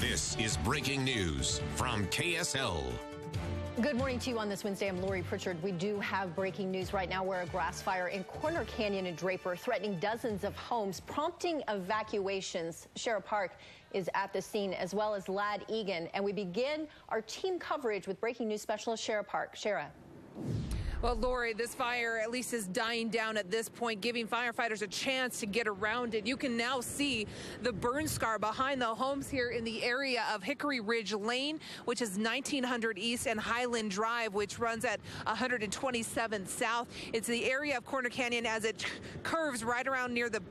This is breaking news from KSL. Good morning to you on this Wednesday. I'm Lori Pritchard. We do have breaking news right now where a grass fire in Corner Canyon in Draper threatening dozens of homes, prompting evacuations. Shara Park is at the scene, as well as Lad Egan. And we begin our team coverage with breaking news specialist Shara Park. Shara. Well, Lori, this fire at least is dying down at this point, giving firefighters a chance to get around it. You can now see the burn scar behind the homes here in the area of Hickory Ridge Lane, which is 1900 East, and Highland Drive, which runs at 127 South. It's the area of Corner Canyon as it curves right around near the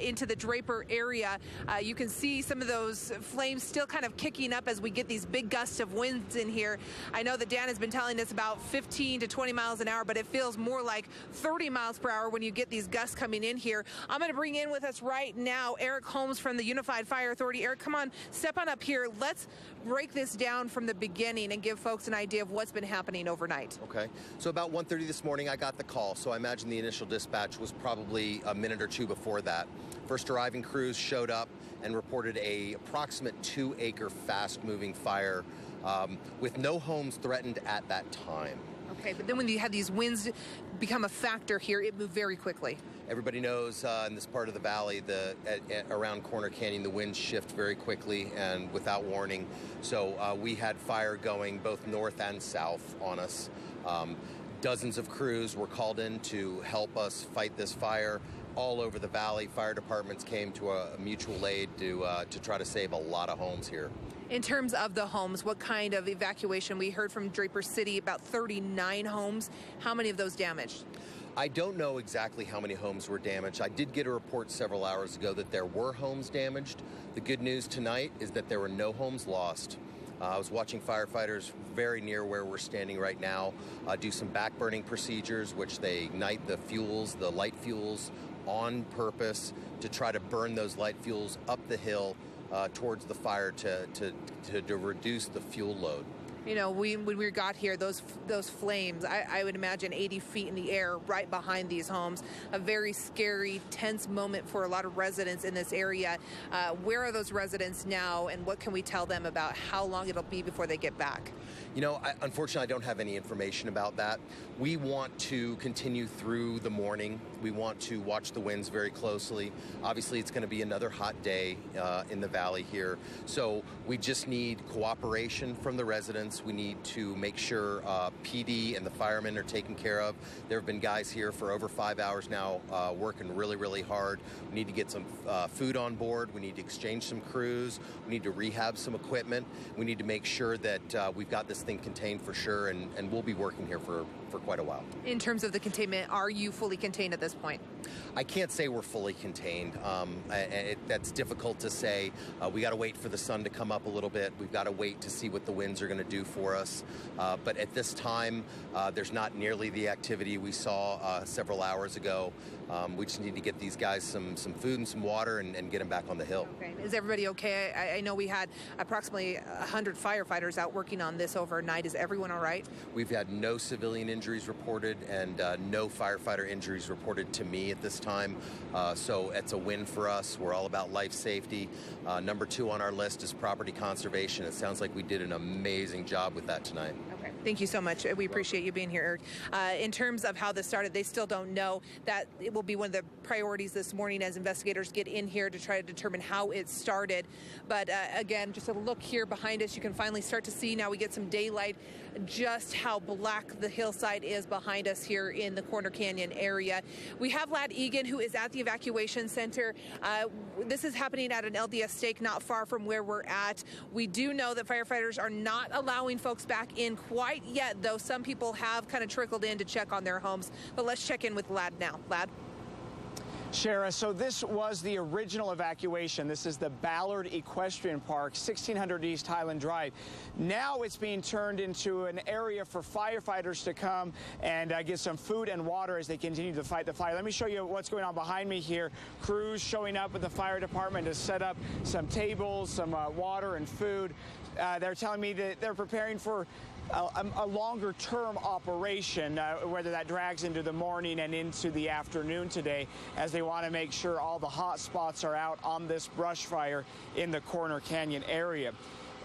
into the Draper area. You can see some of those flames still kind of kicking up as we get these big gusts of winds in here. I know that Dan has been telling us about 15 to 20 miles an hour, but it feels more like 30 miles per hour when you get these gusts coming in here. I'm going to bring in with us right now Eric Holmes from the Unified Fire Authority. Eric, come on, step on up here. Let's break this down from the beginning and give folks an idea of what's been happening overnight. Okay, so about 1:30 this morning, I got the call, so I imagine the initial dispatch was probably a minute or two before that. First arriving crews showed up and reported a approximate 2-acre fast-moving fire with no homes threatened at that time. Okay, but then when you had these winds become a factor here, it moved very quickly. Everybody knows in this part of the valley, around Corner Canyon, the winds shift very quickly and without warning. So we had fire going both north and south on us. Dozens of crews were called in to help us fight this fire. All over the valley, fire departments came to a mutual aid to try to save a lot of homes here. In terms of the homes, what kind of evacuation? We heard from Draper City about 39 homes. How many of those damaged? I don't know exactly how many homes were damaged. I did get a report several hours ago that there were homes damaged. The good news tonight is that there were no homes lost. I was watching firefighters very near where we're standing right now do some backburning procedures, which they ignite the fuels, the light fuels, on purpose to try to burn those light fuels up the hill towards the fire to reduce the fuel load. You know, when we got here, those flames, I would imagine 80 feet in the air right behind these homes. A very scary, tense moment for a lot of residents in this area. Where are those residents now, and what can we tell them about how long it'll be before they get back? You know, unfortunately, I don't have any information about that. We want to continue through the morning. We want to watch the winds very closely. Obviously, it's going to be another hot day in the valley here. So we just need cooperation from the residents. We need to make sure PD and the firemen are taken care of. There have been guys here for over 5 hours now working really, really hard. We need to get some food on board. We need to exchange some crews. We need to rehab some equipment. We need to make sure that we've got this thing contained for sure, and we'll be working here for quite a while. In terms of the containment, are you fully contained at this point? I can't say we're fully contained. That's difficult to say. We got to wait for the sun to come up a little bit. We've got to wait to see what the winds are going to do for us. But at this time, there's not nearly the activity we saw several hours ago. We just need to get these guys some food and some water and get them back on the hill. Okay. Is everybody okay? I know we had approximately 100 firefighters out working on this overnight. Is everyone all right? We've had no civilian injuries reported and no firefighter injuries reported to me at this time. So it's a win for us. We're all about life safety. Number 2 on our list is property conservation. It sounds like we did an amazing job with that tonight. Okay. Thank you so much. We appreciate you being here, Eric. In terms of how this started, they still don't know. That it will be one of the priorities this morning as investigators get in here to try to determine how it started. But again, just a look here behind us, you can finally start to see, now we get some daylight, just how black the hillside is behind us here in the Corner Canyon area. We have Lad Egan, who is at the evacuation center. This is happening at an LDS stake not far from where we're at. We do know that firefighters are not allowing folks back in quite yet, though some people have kind of trickled in to check on their homes. But let's check in with Lad now. Lad? Shara, so this was the original evacuation. This is the Ballard Equestrian Park, 1600 East Highland Drive. Now it's being turned into an area for firefighters to come and get some food and water as they continue to fight the fire. Let me show you what's going on behind me here. Crews showing up with the fire department to set up some tables, some water and food. They're telling me that they're preparing for a longer-term operation, whether that drags into the morning and into the afternoon today, as they want to make sure all the hot spots are out on this brush fire in the Corner Canyon area.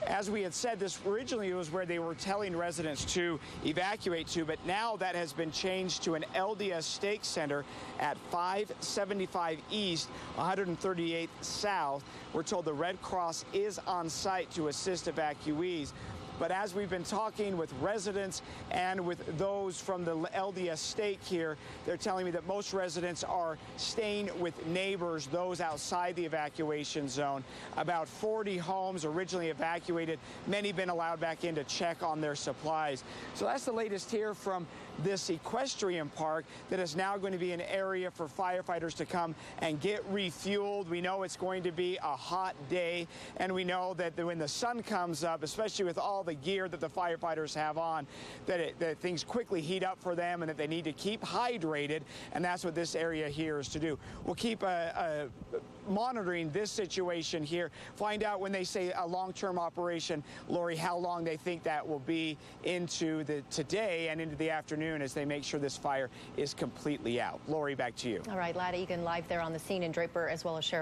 As we had said, this originally was where they were telling residents to evacuate to, but now that has been changed to an LDS stake center at 575 East, 138 South. We're told the Red Cross is on site to assist evacuees. But as we've been talking with residents and with those from the LDS stake here, they're telling me that most residents are staying with neighbors, those outside the evacuation zone. About 40 homes originally evacuated, many been allowed back in to check on their supplies. So that's the latest here from this equestrian park that is now going to be an area for firefighters to come and get refueled. We know it's going to be a hot day, and we know that when the sun comes up, especially with all the gear that the firefighters have on, that things quickly heat up for them and that they need to keep hydrated, and that's what this area here is to do. We'll keep monitoring this situation here, find out when they say a long-term operation, Lori, how long they think that will be into today and into the afternoon as they make sure this fire is completely out. Lori, back to you. All right, Ladd Egan live there on the scene in Draper, as well as Sheriff